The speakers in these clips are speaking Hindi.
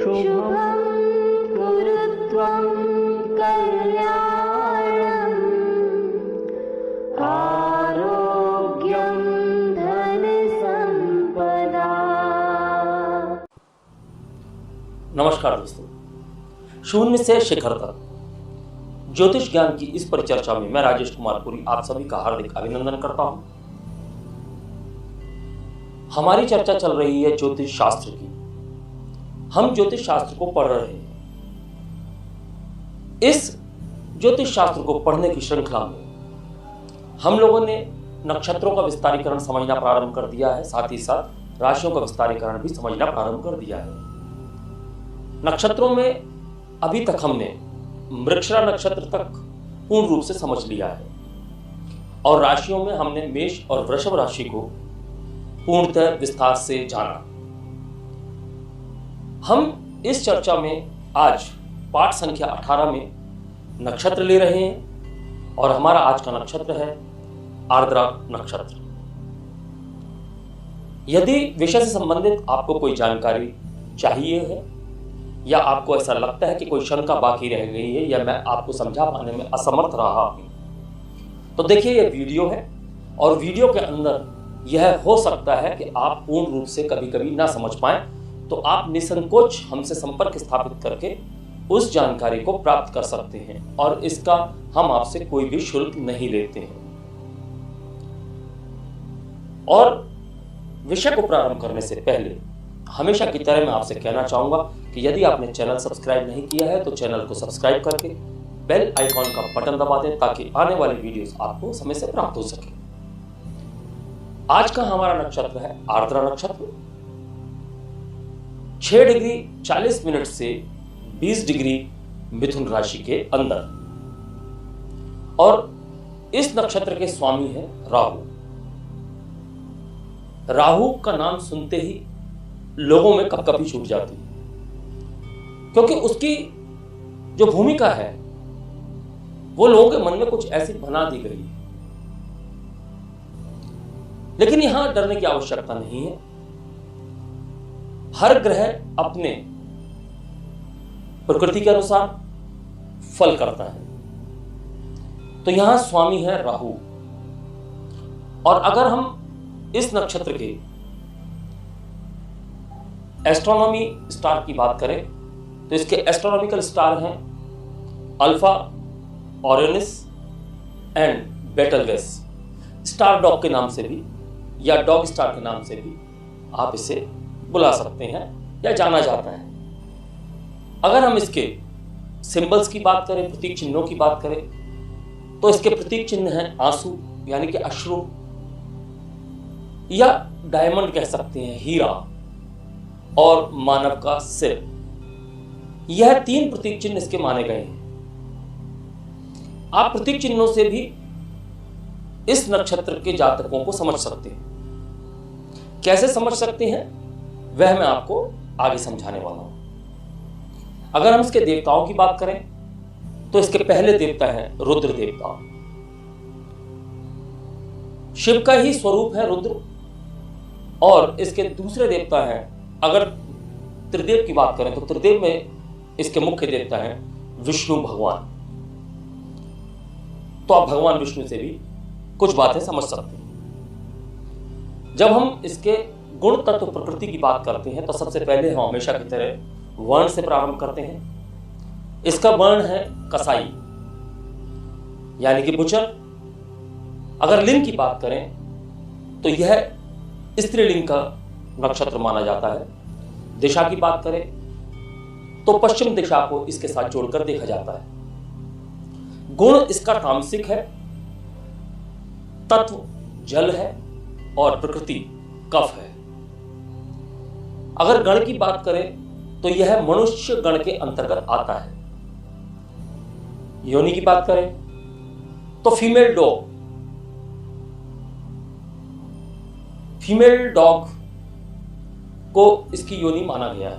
शुभं कुरुत्वं कल्याणम् आरोग्यं धनसंपदा। नमस्कार दोस्तों, शून्य से शिखर तक ज्योतिष ज्ञान की इस परिचर्चा में मैं राजेश कुमार पुरी आप सभी का हार्दिक अभिनंदन करता हूं। हमारी चर्चा चल रही है ज्योतिष शास्त्र की। हम ज्योतिष शास्त्र को पढ़ रहे हैं। इस ज्योतिष शास्त्र को पढ़ने की श्रृंखला में हम लोगों ने नक्षत्रों का विस्तारीकरण समझना प्रारंभ कर दिया है, साथ ही साथ राशियों का विस्तारीकरण भी समझना प्रारंभ कर दिया है। नक्षत्रों में अभी तक हमने मृगशिरा नक्षत्र तक पूर्ण रूप से समझ लिया है और राशियों में हमने मेष और वृषभ राशि को पूर्णतः विस्तार से जाना। हम इस चर्चा में आज पाठ संख्या 18 में नक्षत्र ले रहे हैं और हमारा आज का नक्षत्र है आर्द्रा नक्षत्र। यदि विषय से संबंधित आपको कोई जानकारी चाहिए है या आपको ऐसा लगता है कि कोई शंका बाकी रह गई है या मैं आपको समझा पाने में असमर्थ रहा हूं, तो देखिए यह वीडियो है और वीडियो के अंदर यह हो सकता है कि आप पूर्ण रूप से कभी कभी ना समझ पाएं, तो आप निसंकोच हमसे संपर्क स्थापित करके उस जानकारी को प्राप्त कर सकते हैं और इसका हम आपसे कोई भी शुल्क नहीं लेते हैं। और विषय को प्रारंभ करने से पहले हमेशा की तरह मैं आपसे कहना चाहूंगा कि यदि आपने चैनल सब्सक्राइब नहीं किया है तो चैनल को सब्सक्राइब करके बेल आइकॉन का बटन दबा दें ताकि आने वाली वीडियोस आपको समय से प्राप्त हो सके। आज का हमारा नक्षत्र है आर्द्रा नक्षत्र। 6 डिग्री 40 मिनट से 20 डिग्री मिथुन राशि के अंदर, और इस नक्षत्र के स्वामी है राहु। राहु का नाम सुनते ही लोगों में कपकपी छूट जाती है, क्योंकि उसकी जो भूमिका है वो लोगों के मन में कुछ ऐसी बना दी गई है। लेकिन यहां डरने की आवश्यकता नहीं है। हर ग्रह अपने प्रकृति के अनुसार फल करता है, तो यहां स्वामी है राहु। और अगर हम इस नक्षत्र के एस्ट्रोनॉमी स्टार की बात करें तो इसके एस्ट्रोनॉमिकल स्टार हैं alpha ओरेनस and Betelgeuse. Star dog के नाम से भी या डॉग स्टार के नाम से भी आप इसे बुला सकते हैं या जाना जाता है। अगर हम इसके सिंबल्स की बात करें, प्रतीक चिन्हों की बात करें, तो इसके प्रतीक चिन्ह हैं आंसू यानी कि अश्रु, या डायमंड कह सकते हैं, हीरा, और मानव का सिर। यह 3 प्रतीक चिन्ह इसके माने गए हैं। आप प्रतीक चिन्हों से भी इस नक्षत्र के जातकों को समझ सकते हैं। कैसे समझ सकते हैं वह मैं आपको आगे समझाने वाला हूं। अगर हम इसके देवताओं की बात करें तो इसके पहले देवता हैं रुद्र देवता। शिव का ही स्वरूप है रुद्र। और इसके दूसरे देवता हैं, अगर त्रिदेव की बात करें तो त्रिदेव में इसके मुख्य देवता हैं विष्णु भगवान। तो आप भगवान विष्णु से भी कुछ बातें समझ सकते हैं। जब हम इसके गुण तत्व प्रकृति की बात करते हैं तो सबसे पहले हम हमेशा की तरह वर्ण से प्रारंभ करते हैं। इसका वर्ण है कसाई यानी कि बुचर। अगर लिंग की बात करें तो यह स्त्रीलिंग का नक्षत्र माना जाता है। दिशा की बात करें तो पश्चिम दिशा को इसके साथ जोड़कर देखा जाता है। गुण इसका तामसिक है, तत्व जल है और प्रकृति कफ है। अगर गण की बात करें तो यह मनुष्य गण के अंतर्गत आता है। योनि की बात करें तो फीमेल डॉग को इसकी योनि माना गया है।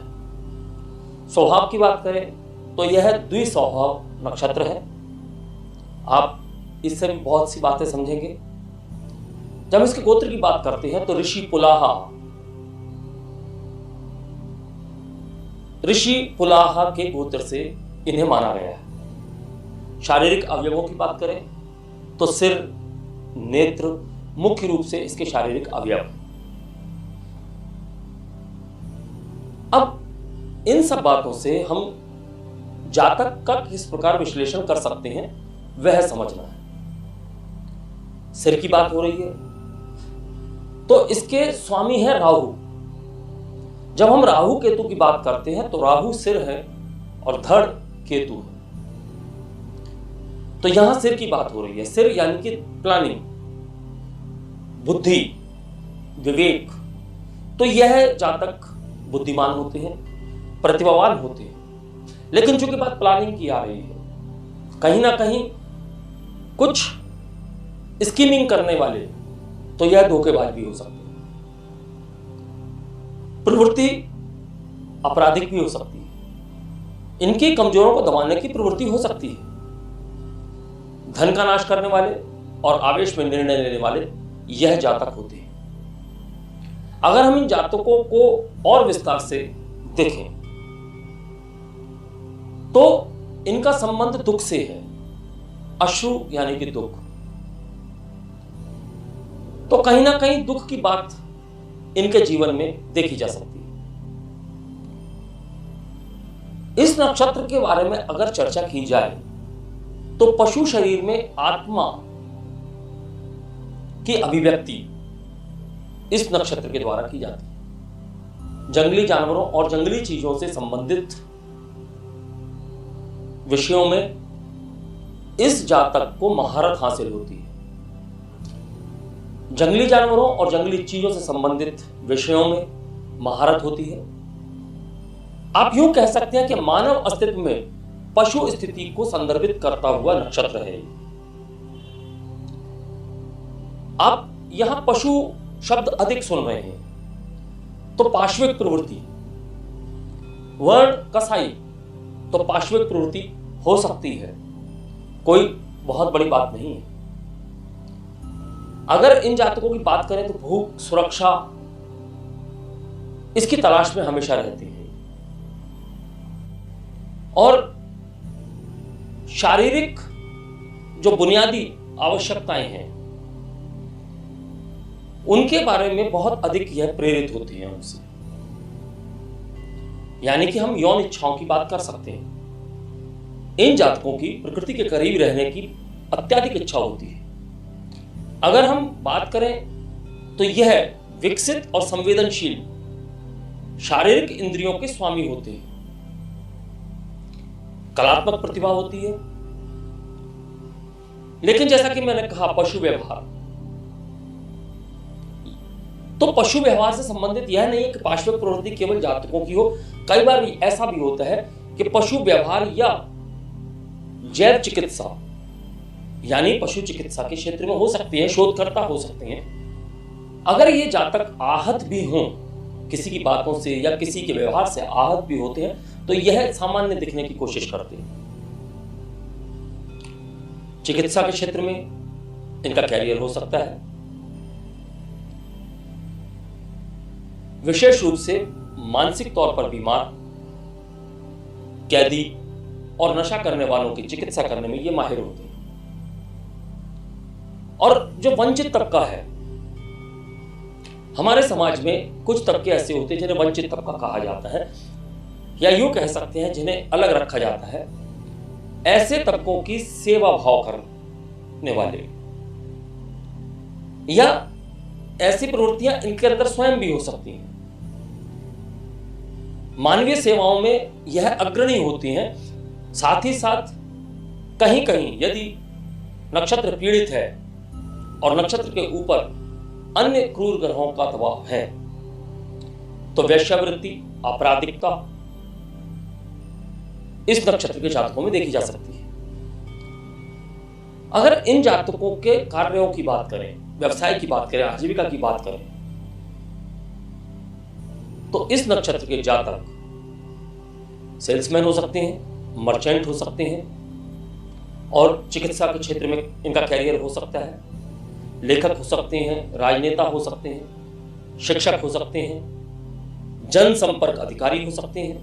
स्वभाव की बात करें तो यह द्विस्वभाव नक्षत्र है। आप इससे भी बहुत सी बातें समझेंगे। जब इसके गोत्र की बात करते हैं तो ऋषि पुलाहा ऋषि पुलाहा के गोत्र से इन्हें माना गया है। शारीरिक अवयवों की बात करें तो सिर, नेत्र मुख्य रूप से इसके शारीरिक अवयव। अब इन सब बातों से हम जातक का किस प्रकार विश्लेषण कर सकते हैं वह समझना है। सिर की बात हो रही है तो इसके स्वामी है राहु। जब हम राहु केतु की बात करते हैं तो राहु सिर है और धड़ केतु है, तो यहां सिर की बात हो रही है। सिर यानी कि प्लानिंग, बुद्धि, विवेक। तो यह जातक बुद्धिमान होते हैं, प्रतिभावान होते हैं, लेकिन चूंकि बात प्लानिंग की आ रही है, कहीं ना कहीं कुछ स्कीमिंग करने वाले, तो यह धोखेबाज भी हो सकते हैं। प्रवृत्ति आपराधिक भी हो सकती है। इनकी कमजोरों को दबाने की प्रवृत्ति हो सकती है। धन का नाश करने वाले और आवेश में निर्णय लेने वाले यह जातक होते हैं। अगर हम इन जातकों को और विस्तार से देखें तो इनका संबंध दुख से है। अश्रु यानी कि दुख, तो कहीं ना कहीं दुख की बात इनके जीवन में देखी जा सकती है। इस नक्षत्र के बारे में अगर चर्चा की जाए तो पशु शरीर में आत्मा की अभिव्यक्ति इस नक्षत्र के द्वारा की जाती है। जंगली जानवरों और जंगली चीजों से संबंधित विषयों में इस जातक को महारत हासिल होती है। जंगली जानवरों और जंगली चीजों से संबंधित विषयों में महारत होती है। आप यूं कह सकते हैं कि मानव अस्तित्व में पशु स्थिति को संदर्भित करता हुआ नक्षत्र है। आप यहां पशु शब्द अधिक सुन रहे हैं, तो पार्श्विक प्रवृत्ति, वर्ण कसाई, तो पार्श्विक प्रवृत्ति हो सकती है, कोई बहुत बड़ी बात नहीं है। अगर इन जातकों की बात करें तो भूख, सुरक्षा, इसकी तलाश में हमेशा रहती है और शारीरिक जो बुनियादी आवश्यकताएं हैं उनके बारे में बहुत अधिक यह प्रेरित होती है उनसे। यानी कि हम यौन इच्छाओं की बात कर सकते हैं। इन जातकों की प्रकृति के करीब रहने की अत्यधिक इच्छा होती है। अगर हम बात करें तो यह विकसित और संवेदनशील शारीरिक इंद्रियों के स्वामी होते हैं। कलात्मक प्रतिभा होती है, लेकिन जैसा कि मैंने कहा पशु व्यवहार, तो पशु व्यवहार से संबंधित यह नहीं है कि पार्श्विक प्रवृत्ति केवल जातकों की हो। कई बार ऐसा भी होता है कि पशु व्यवहार या जैव चिकित्सा यानी पशु चिकित्सा के क्षेत्र में हो सकती है, शोधकर्ता हो सकते हैं। अगर ये जातक आहत भी हों किसी की बातों से या किसी के व्यवहार से आहत भी होते हैं, तो यह सामान्य दिखने की कोशिश करते हैं। चिकित्सा के क्षेत्र में इनका कैरियर हो सकता है। विशेष रूप से मानसिक तौर पर बीमार, कैदी और नशा करने वालों की चिकित्सा करने में ये माहिर होते हैं। और जो वंचित तबका है, हमारे समाज में कुछ तबके ऐसे होते हैं जिन्हें वंचित तबका कहा जाता है, या यूं कह सकते हैं जिन्हें अलग रखा जाता है। ऐसे तबकों की सेवा भाव करने वाले या ऐसी प्रवृत्तियां इनके अंदर स्वयं भी हो सकती हैं। मानवीय सेवाओं में यह अग्रणी होती हैं। साथ ही साथ कहीं कहीं यदि नक्षत्र पीड़ित है और नक्षत्र के ऊपर अन्य क्रूर ग्रहों का दबाव है, तो वेश्यावृत्ति, आपराधिकता इस नक्षत्र के जातकों में देखी जा सकती है। अगर इन जातकों के कार्यों की बात करें, व्यवसाय की बात करें, आजीविका की बात करें, तो इस नक्षत्र के जातक सेल्समैन हो सकते हैं, मर्चेंट हो सकते हैं और चिकित्सा के क्षेत्र में इनका कैरियर हो सकता है। लेखक हो सकते हैं, राजनेता हो सकते हैं, शिक्षक हो सकते हैं, जनसंपर्क अधिकारी हो सकते हैं,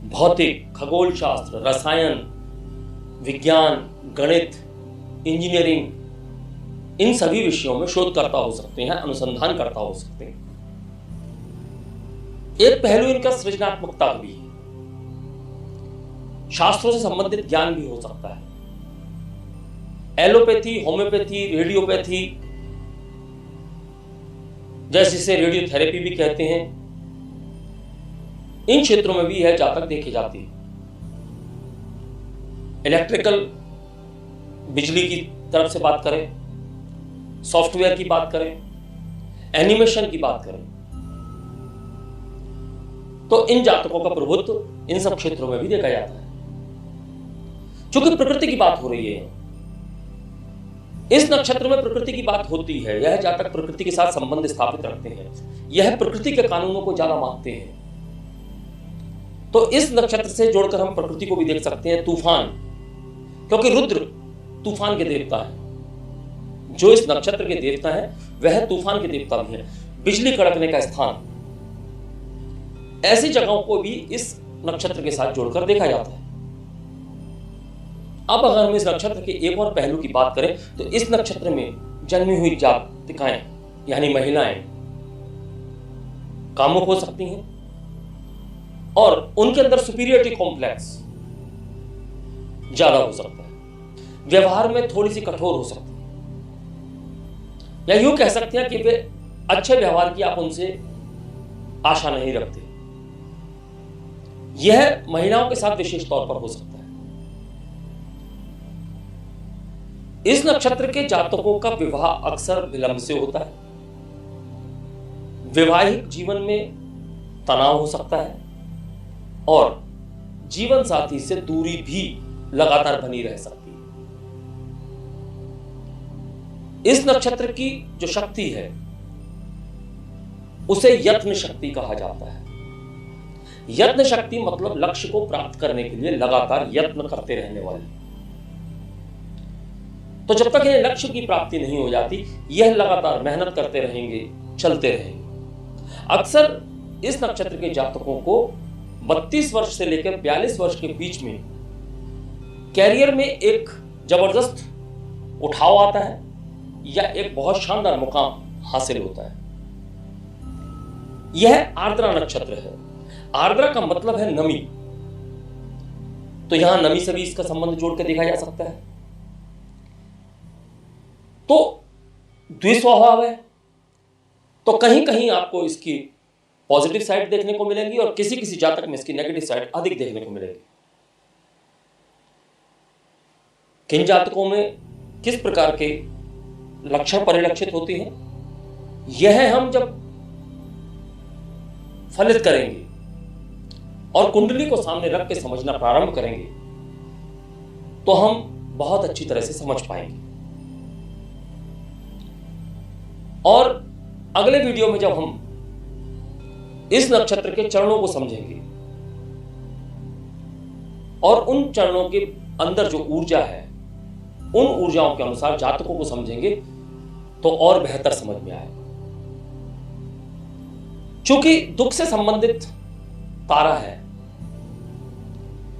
भौतिक, खगोल शास्त्र, रसायन विज्ञान, गणित, इंजीनियरिंग, इन सभी विषयों में शोधकर्ता हो सकते हैं, अनुसंधानकर्ता हो सकते हैं। एक पहलू इनका सृजनात्मकता का भी है। शास्त्रों से संबंधित ज्ञान भी हो सकता है। एलोपैथी, होम्योपैथी, रेडियोपैथी, जैसे इसे रेडियोथेरेपी भी कहते हैं, इन क्षेत्रों में भी यह जातक देखी जाती है। इलेक्ट्रिकल, बिजली की तरफ से बात करें, सॉफ्टवेयर की बात करें, एनिमेशन की बात करें, तो इन जातकों का प्रभुत्व इन सब क्षेत्रों में भी देखा जाता है। चूंकि प्रकृति की बात हो रही है, इस नक्षत्र में प्रकृति की बात होती है। यह जातक प्रकृति के साथ संबंध स्थापित रखते हैं, यह प्रकृति के कानूनों को ज्यादा मानते हैं। तो इस नक्षत्र से जोड़कर हम प्रकृति को भी देख सकते हैं। तूफान, क्योंकि रुद्र तूफान के देवता है, जो इस नक्षत्र के देवता है वह तूफान के देवता भी है। बिजली कड़कने का स्थान, ऐसी जगहों को भी इस नक्षत्र के साथ जोड़कर देखा जाता है। अब अगर हम इस नक्षत्र के एक और पहलू की बात करें तो इस नक्षत्र में जन्मी हुई जातिकाएं यानी महिलाएं कामुक हो सकती हैं और उनके अंदर सुपीरियरिटी कॉम्प्लेक्स ज्यादा हो सकता है। व्यवहार में थोड़ी सी कठोर हो सकती है, या यूं कह सकते हैं कि वे अच्छे व्यवहार की आप उनसे आशा नहीं रखते। यह महिलाओं के साथ विशेष तौर पर हो सकता है। इस नक्षत्र के जातकों का विवाह अक्सर विलंब से होता है। वैवाहिक जीवन में तनाव हो सकता है और जीवन साथी से दूरी भी लगातार बनी रह सकती है। इस नक्षत्र की जो शक्ति है उसे यत्न शक्ति कहा जाता है। यत्न शक्ति मतलब लक्ष्य को प्राप्त करने के लिए लगातार यत्न करते रहने वाली। तो जब तक इन्हें लक्ष्य की प्राप्ति नहीं हो जाती, यह लगातार मेहनत करते रहेंगे, चलते रहेंगे। अक्सर इस नक्षत्र के जातकों को 32 वर्ष से लेकर 42 वर्ष के बीच में कैरियर में एक जबरदस्त उठाव आता है या एक बहुत शानदार मुकाम हासिल होता है। यह आर्द्रा नक्षत्र है। आर्द्रा का मतलब है नमी, तो यहां नमी से भी इसका संबंध जोड़ के देखा जा सकता है। तो द्विस्वभाव है, तो कहीं कहीं आपको इसकी पॉजिटिव साइड देखने को मिलेगी और किसी किसी जातक में इसकी नेगेटिव साइड अधिक देखने को मिलेगी। किन जातकों में किस प्रकार के लक्षण परिलक्षित होती हैं, यह हम जब फलित करेंगे और कुंडली को सामने रख के समझना प्रारंभ करेंगे तो हम बहुत अच्छी तरह से समझ पाएंगे। और अगले वीडियो में जब हम इस नक्षत्र के चरणों को समझेंगे और उन चरणों के अंदर जो ऊर्जा है, उन ऊर्जाओं के अनुसार जातकों को समझेंगे तो और बेहतर समझ में आएगा। चूंकि दुख से संबंधित तारा है,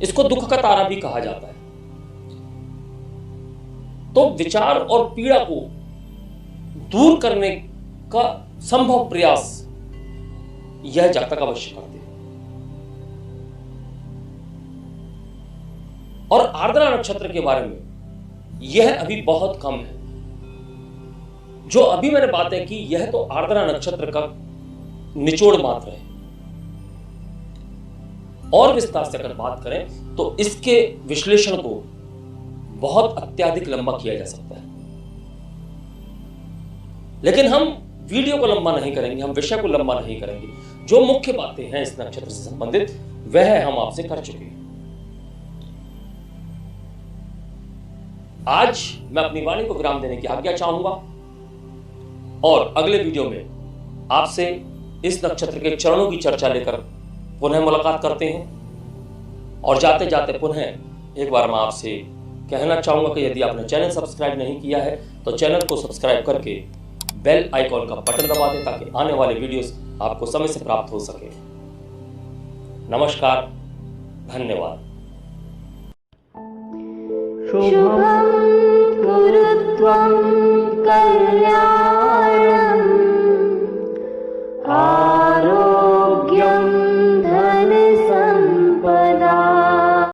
इसको दुख का तारा भी कहा जाता है, तो विचार और पीड़ा को दूर करने का संभव प्रयास यह जातक अवश्य करते हैं। और आर्द्रा नक्षत्र के बारे में यह अभी बहुत कम है। जो अभी मैंने बातें की यह तो आर्द्रा नक्षत्र का निचोड़ मात्र है। और विस्तार से अगर बात करें तो इसके विश्लेषण को बहुत अत्यधिक लंबा किया जा सकता है, लेकिन हम वीडियो को लंबा नहीं करेंगे, हम विषय को लंबा नहीं करेंगे। जो मुख्य बातें हैं इस नक्षत्र से संबंधित वह हम आपसे कर चुके हैं। आज मैं अपनी वाणी को विराम देने की आज्ञा चाहूंगा और अगले वीडियो में आपसे इस नक्षत्र के चरणों की चर्चा लेकर पुनः मुलाकात करते हैं। और जाते जाते पुनः एक बार मैं आपसे कहना चाहूंगा कि यदि आपने चैनल सब्सक्राइब नहीं किया है तो चैनल को सब्सक्राइब करके बेल आइकॉन का बटन दबा दें ताकि आने वाले वीडियोस आपको समय से प्राप्त हो सके। नमस्कार, धन्यवाद। शुभं कुरु त्वं कल्याणं